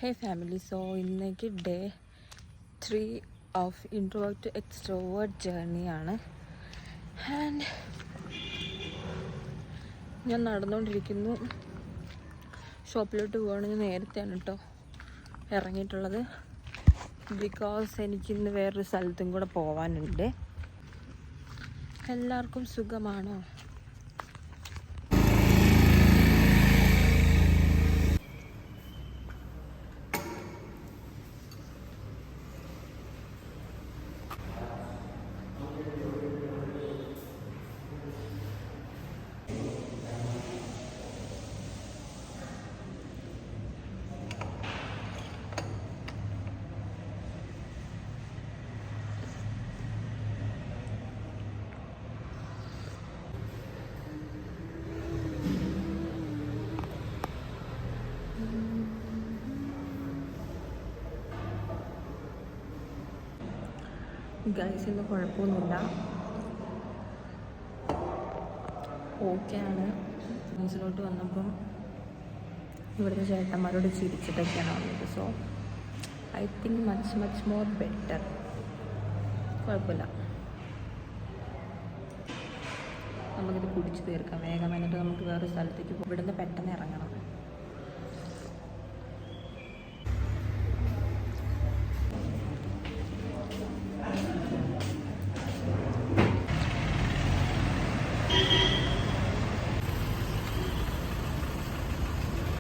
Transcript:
Hey family, so ഇന്നേക്ക് day 3 of introvert to extrovert journey ആണ്. And ഞാൻ നടന്നുകൊണ്ടിരിക്കുന്നു. ഷോപ്പിലോട്ട് പോകണമെങ്കിൽ നേരത്തെയാണ് കേട്ടോ ഇറങ്ങിയിട്ടുള്ളത്. ബിക്കോസ് എനിക്കിന്ന് വേറൊരു സ്ഥലത്തും കൂടെ പോകാനുണ്ട്. എല്ലാവർക്കും സുഖമാണോ? ഗൈസ്, ഇന്ന് കുഴപ്പമൊന്നുമില്ല, ഓക്കെയാണ്. ന്യൂസിലോട്ട് വന്നപ്പം ഇവിടുത്തെ ചേട്ടന്മാരോട് ചിരിച്ചിട്ടൊക്കെയാണ് വന്നത്. So I think much more better. കുഴപ്പമില്ല, നമുക്കിത് കുടിച്ച് തീർക്കാം വേഗം. എന്നിട്ട് നമുക്ക് വേറെ സ്ഥലത്തേക്ക് ഇവിടുന്ന് പെട്ടെന്ന് ഇറങ്ങണം.